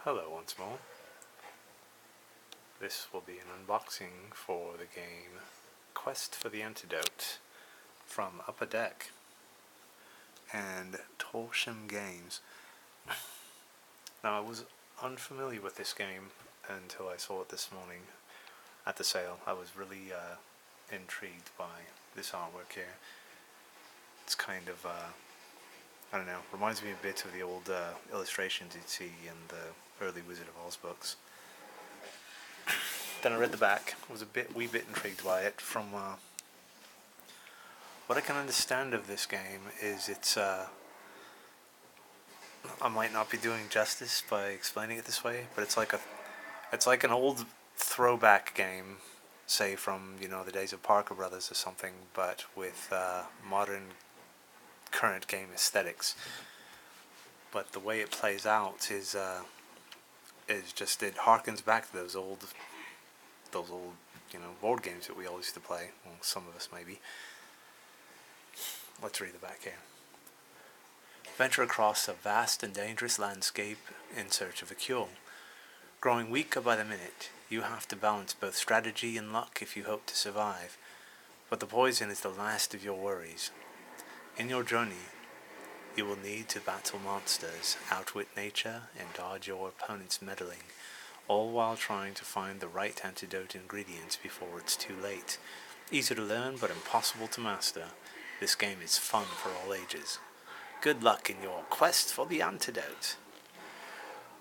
Hello once more. This will be an unboxing for the game Quest for the Antidote from Upper Deck and Torsham Games. Now, I was unfamiliar with this game until I saw it this morning at the sale. I was really intrigued by this artwork here. It's kind of, I don't know, reminds me a bit of the old illustrations you'd see in the early Wizard of Oz books. Then I read the back, was wee bit intrigued by it. From what I can understand of this game is it's, I might not be doing justice by explaining it this way, but it's like an old throwback game, say from, the days of Parker Brothers or something, but with modern current game aesthetics. But the way it plays out is just, it harkens back to those old board games that we all used to play. Well, some of us maybe. Let's read the back here. Venture across a vast and dangerous landscape in search of a cure. Growing weaker by the minute, you have to balance both strategy and luck if you hope to survive. But the poison is the last of your worries. In your journey, you will need to battle monsters, outwit nature, and dodge your opponent's meddling, all while trying to find the right antidote ingredients before it's too late. Easy to learn, but impossible to master. This game is fun for all ages. Good luck in your quest for the antidote.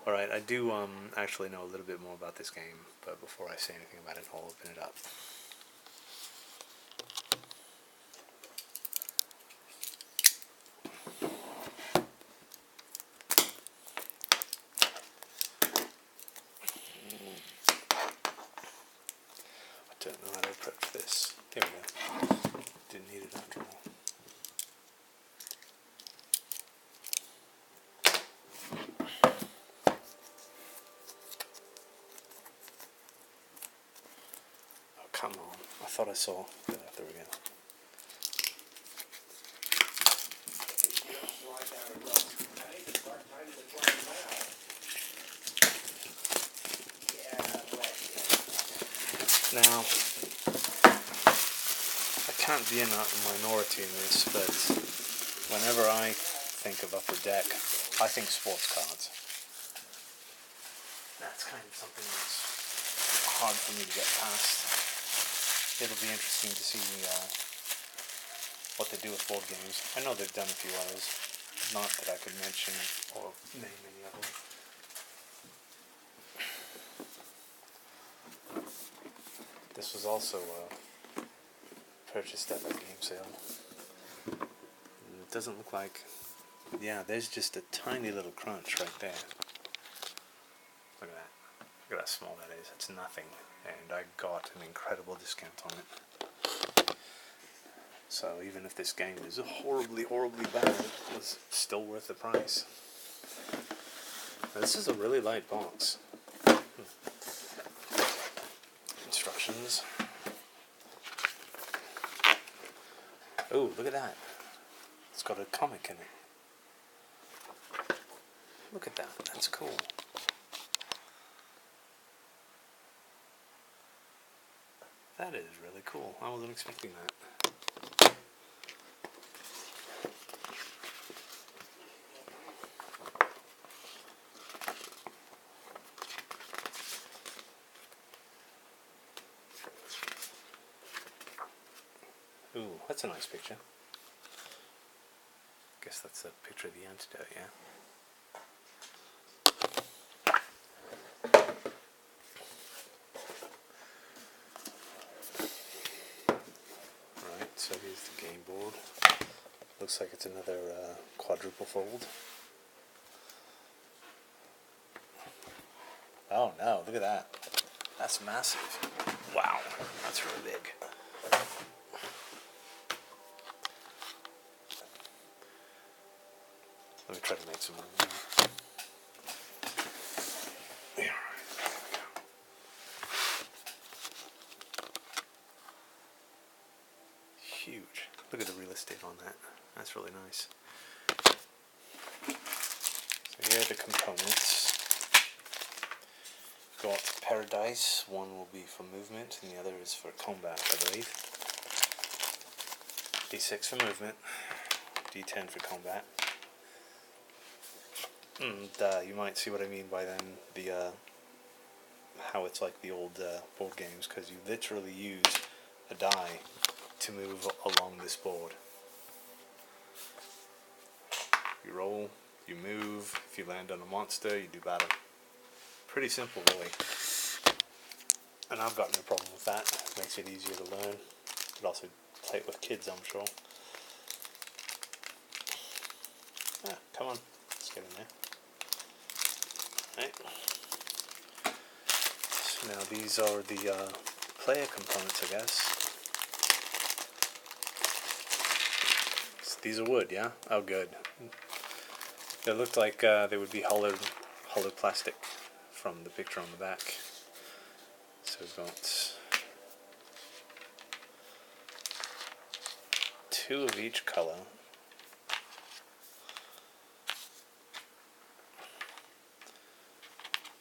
Alright, I do actually know a little bit more about this game, but before I say anything about it, I'll open it up. I don't know how to approach this. There we go. Didn't need it after all. Oh, come on. I thought I saw. There we go. Now, I can't be in a minority in this, but whenever I think of Upper Deck, I think sports cards. That's kind of something that's hard for me to get past. It'll be interesting to see what they do with board games. I know they've done a few others, not that I could mention or name any of them. This was also purchased at the game sale. It doesn't look like... Yeah, there's just a tiny little crunch right there. Look at that. Look at how small that is. It's nothing. And I got an incredible discount on it. So even if this game is horribly, horribly bad, it was still worth the price. Now, this is a really light box. Instructions. Oh, look at that. It's got a comic in it. Look at that. That's cool. That is really cool. I wasn't expecting that. Ooh, that's a nice picture. Guess that's a picture of the antidote, yeah? Right, so here's the game board. Looks like it's another quadruple fold. Oh no, look at that. That's massive. Wow, that's really big. Let me try to make some room. Yeah, huge. Look at the real estate on that. That's really nice. So here are the components. got a pair of dice. One will be for movement and the other is for combat, I believe. D6 for movement, D10 for combat. And you might see what I mean by then, the how it's like the old board games, because you literally use a die to move along this board. You roll, you move, if you land on a monster, you do battle. Pretty simple, really. And I've got no problem with that. Makes it easier to learn. But also play it with kids, I'm sure. Ah, come on. Let's get in there. Right. So now these are the player components, I guess. So these are wood, yeah? Oh, good. They looked like they would be hollowed plastic from the picture on the back. So we've got 2 of each color.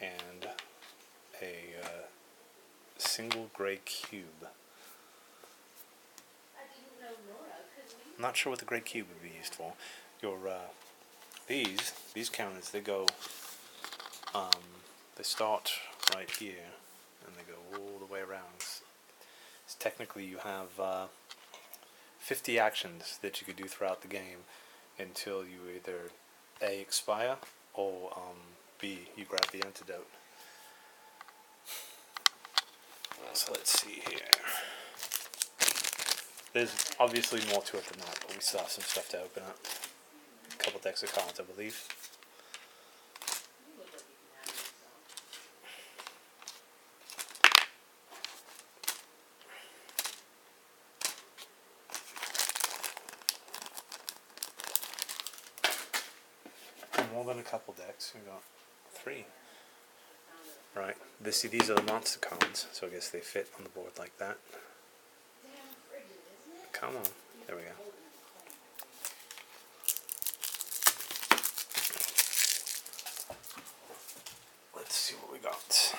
And a single gray cube. I'm not sure what the gray cube would be used for. Your these counters, they go they start right here and they go all the way around. So technically you have 50 actions that you could do throughout the game until you either A, expire, or B, you grab the antidote. So let's see here. There's obviously more to it than that, but we still have some stuff to open up. A couple decks of cards, I believe. More than a couple decks. We've got 3. Right. These are the monster cards, so I guess they fit on the board like that. Come on. There we go. Let's see what we got.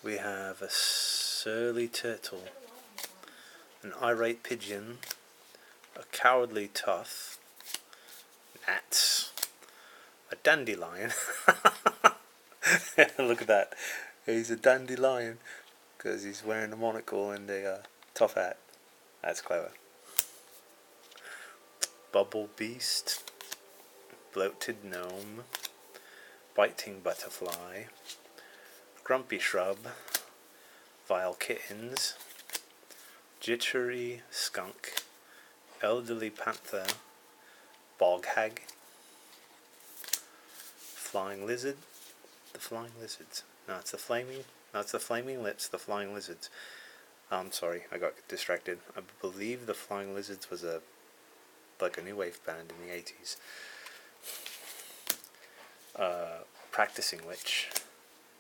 We have a surly turtle, an irate pigeon, a cowardly tough, gnats, a dandelion. Look at that. He's a dandelion because he's wearing a monocle and a tough hat. That's clever. Bubble beast, bloated gnome, biting butterfly, grumpy shrub, vile kittens, jittery skunk, elderly panther, bog hag, flying lizard, the flying lizards. No, it's the flaming lips, the flying lizards. I'm sorry, I got distracted. I believe the Flying Lizards was like a new wave band in the 80s. Practicing Witch,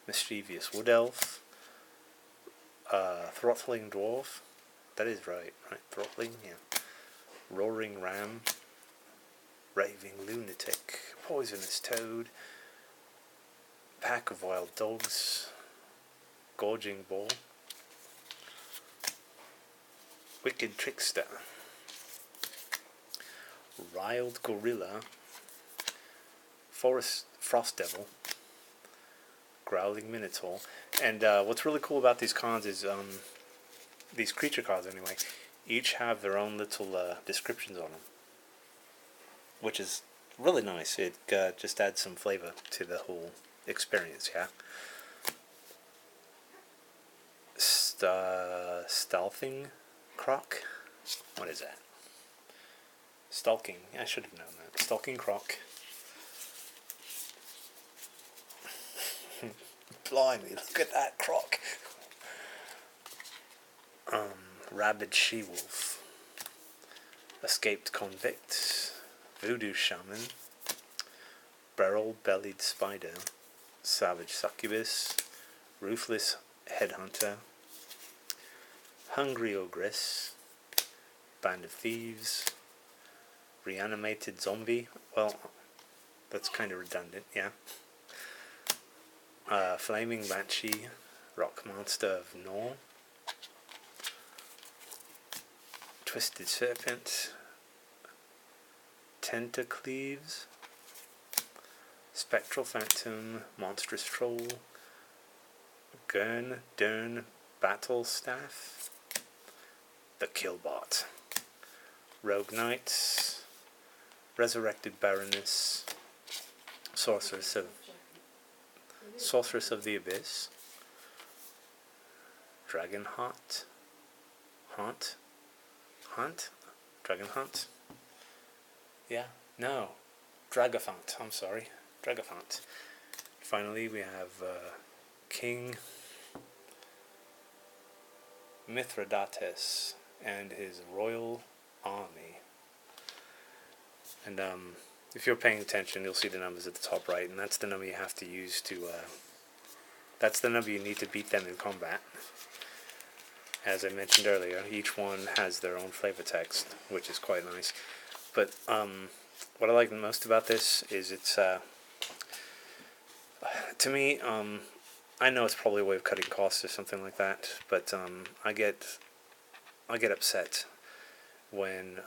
mischievous wood elf, throttling dwarf. That is right? Throttling, yeah. Roaring ram, raving lunatic, poisonous toad, pack of wild dogs, gorging bull, wicked trickster, riled gorilla, frost devil, growling minotaur. And what's really cool about these cards is these creature cards anyway, each have their own little descriptions on them, which is really nice. It just adds some flavor to the whole experience, yeah. Stealthing croc? What is that? Stalking. I should have known that. Stalking croc. Blimey, look at that croc. Rabid she-wolf. Escaped convict. Voodoo shaman. Barrel-bellied spider. Savage succubus. Ruthless headhunter. Hungry ogress. Band of thieves. Reanimated zombie. Well, that's kind of redundant, yeah. Flaming Banshee, Rock Monster of Nor. Twisted Serpent, Tentacleaves, Spectral Phantom, Monstrous Troll, Dern Battle Staff, the Killbot, Rogue Knights, Resurrected Baroness, Sorceress of the Abyss, Dragon Hunt, Dragon Hunt. Yeah, no, Dragafont. I'm sorry, Dragafont. Finally, we have King Mithridates and his royal army. And if you're paying attention, you'll see the numbers at the top right, and that's the number you have to use to. That's the number you need to beat them in combat. As I mentioned earlier, each one has their own flavor text, which is quite nice. But what I like most about this is it's, to me, I know it's probably a way of cutting costs or something like that, but I get upset when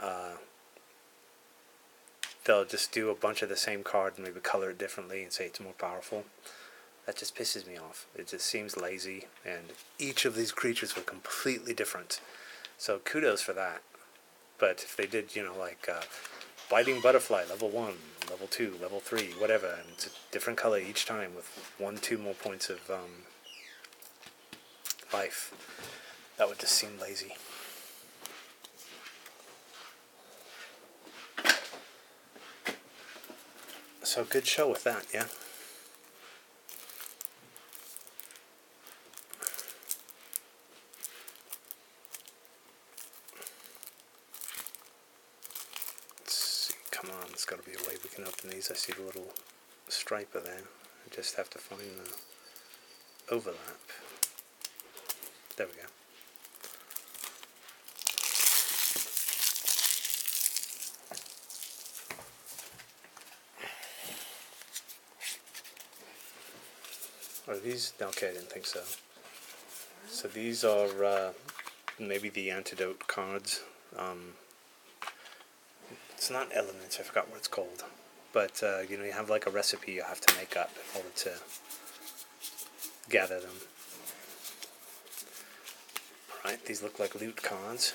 they'll just do a bunch of the same card and maybe color it differently and say it's more powerful. That just pisses me off. It just seems lazy, and each of these creatures were completely different. So kudos for that. But if they did, like Biting Butterfly, level 1, level 2, level 3, whatever, and it's a different color each time with 1-2 more points of life, that would just seem lazy. So good show with that, yeah? There's got to be a way we can open these. I see the little striper there. I just have to find the overlap. There we go. Are these? Okay, I didn't think so. So these are maybe the Antidote cards. It's not elements, I forgot what it's called. But, you have like a recipe you have to make up in order to gather them. Alright, these look like loot cards.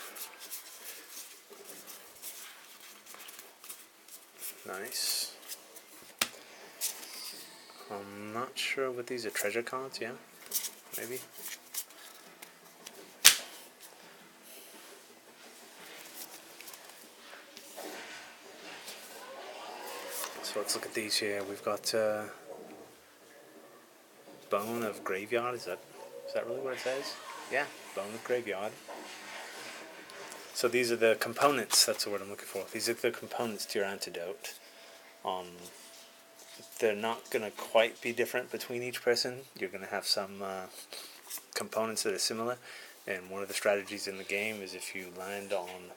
Nice. I'm not sure what these are. Treasure cards, yeah? Maybe? So let's look at these here. We've got Bone of Graveyard. Is that really what it says? Yeah, Bone of Graveyard. So these are the components. That's the word I'm looking for. These are the components to your Antidote. They're not going to quite be different between each person. You're going to have some components that are similar. And one of the strategies in the game is if you land on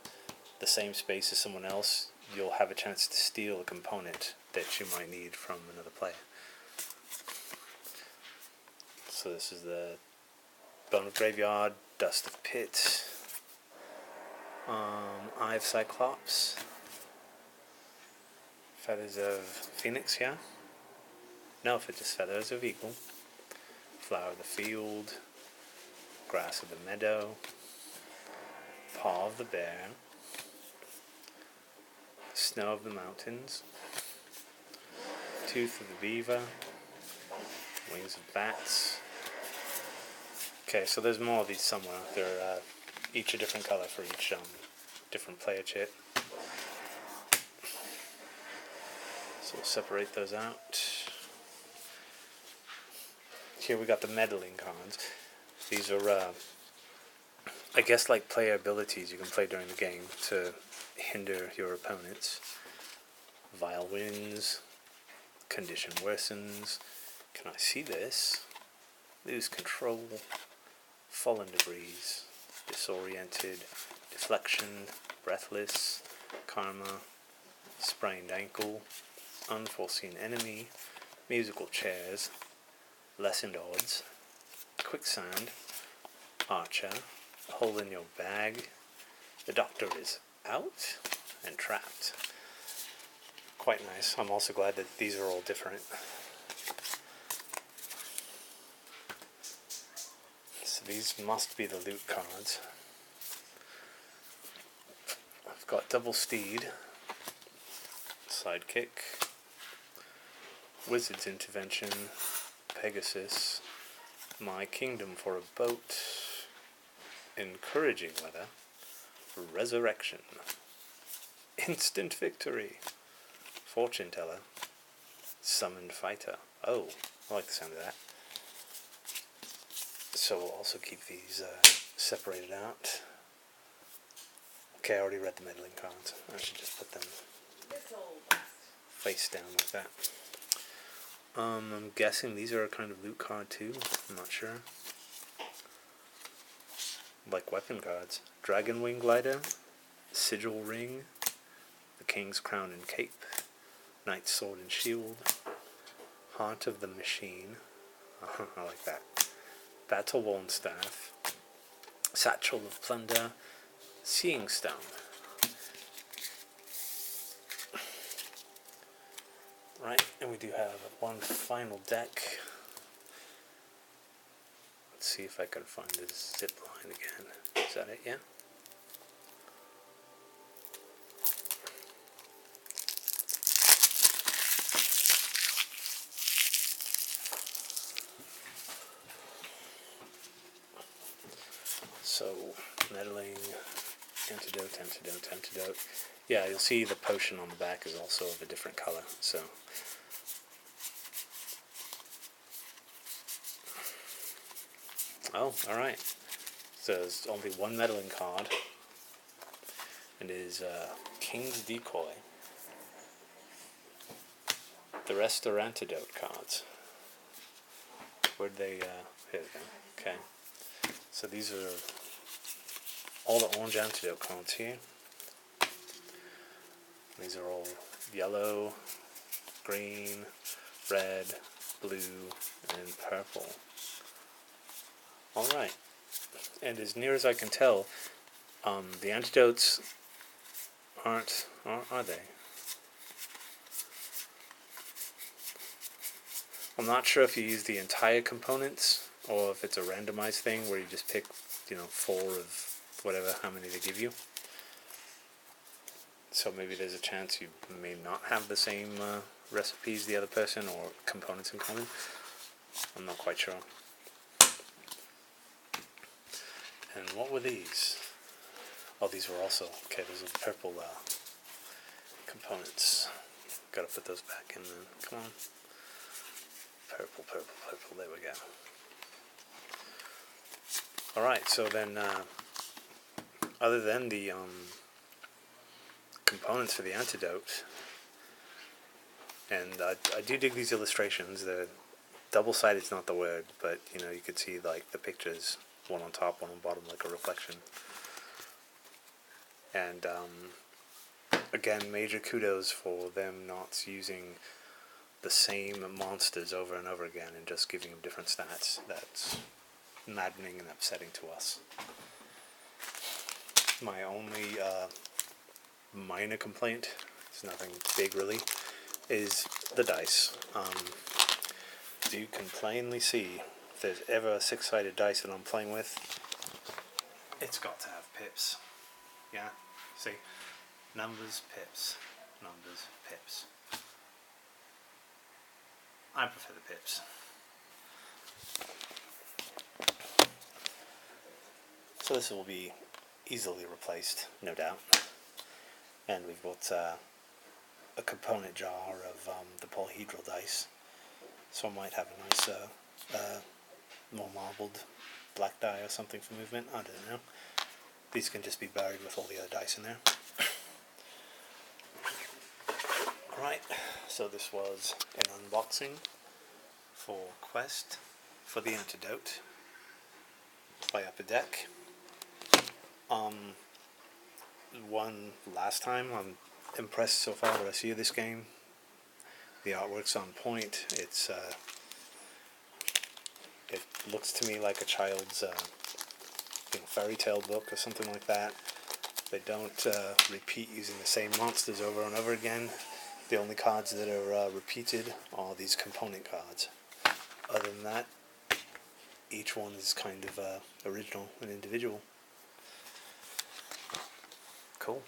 the same space as someone else, you'll have a chance to steal a component that you might need from another player. So this is the Bone of Graveyard, Dust of Pit, Eye of Cyclops, Feathers of Phoenix, yeah? No, if it's just Feathers of Eagle, Flower of the Field, Grass of the Meadow, Paw of the Bear, Snow of the Mountains, Tooth of the Beaver, Wings of Bats. Okay, so there's more of these somewhere. They're each a different color for each different player chit. So we'll separate those out. Here we got the meddling cards. These are, I guess, like player abilities you can play during the game to hinder your opponents. Vile Winds, Condition Worsens, Can I See This? Lose Control, Fallen Debris, Disoriented, Deflection, Breathless, Karma, sprained ankle, unforeseen enemy, musical chairs, lessened odds, quicksand, archer, a hole in your bag, the doctor is out, and trapped. Quite nice. I'm also glad that these are all different. So these must be the loot cards. I've got Double Steed, Sidekick, Wizard's Intervention, Pegasus, My Kingdom for a Boat, Encouraging Weather, Resurrection, Instant Victory, Fortune Teller, Summoned Fighter. Oh, I like the sound of that. So we'll also keep these separated out. Okay, I already read the meddling cards. I should just put them face down like that. I'm guessing these are a kind of loot card too. I'm not sure. Like weapon cards. Dragon Wing Glider, Sigil Ring, the King's Crown and Cape, Knight's Sword and Shield, Heart of the Machine, I like that, Battle-worn Staff, Satchel of Plunder, Seeing Stone. Right, and we do have one final deck. Let's see if I can find this zip line again. Is that it? Yeah? So, meddling, antidote, antidote, antidote. Yeah, you'll see the potion on the back is also of a different color, so. Oh, alright. So there's only one meddling card. It is King's Decoy. The rest are antidote cards. Where'd they, here we go. Okay. So these are all the orange antidote cards here. These are all yellow, green, red, blue, and purple. Alright. And as near as I can tell, the antidotes aren't, are they? I'm not sure if you use the entire components or if it's a randomized thing where you just pick, 4 of whatever, how many they give you. So maybe there's a chance you may not have the same recipes the other person or components in common. I'm not quite sure. And what were these? Oh, these were also, okay, those are the purple components. Gotta put those back in then. Come on. Purple, purple, purple, there we go. Alright, so then, other than the components for the antidote, and I do dig these illustrations. The double-sided is not the word, but you could see like the pictures, one on top, one on bottom, like a reflection. And again, major kudos for them not using the same monsters over and over again and just giving them different stats. That's maddening and upsetting to us. My only minor complaint, it's nothing big really, is the dice. You can plainly see if there's ever a 6-sided dice that I'm playing with, it's got to have pips. Yeah, see, numbers, pips, numbers, pips. I prefer the pips. So this will be easily replaced, no doubt. And we've got a component jar of the polyhedral dice. So I might have a nice, more marbled black die or something for movement. I don't know. These can just be buried with all the other dice in there. Alright, so this was an unboxing for Quest for the Antidote by Upper Deck. One last time, impressed so far what I see of this game. The artwork's on point. It looks to me like a child's fairy tale book or something like that. They don't repeat using the same monsters over and over again. The only cards that are repeated are these component cards. Other than that, each one is kind of original and individual. Cool.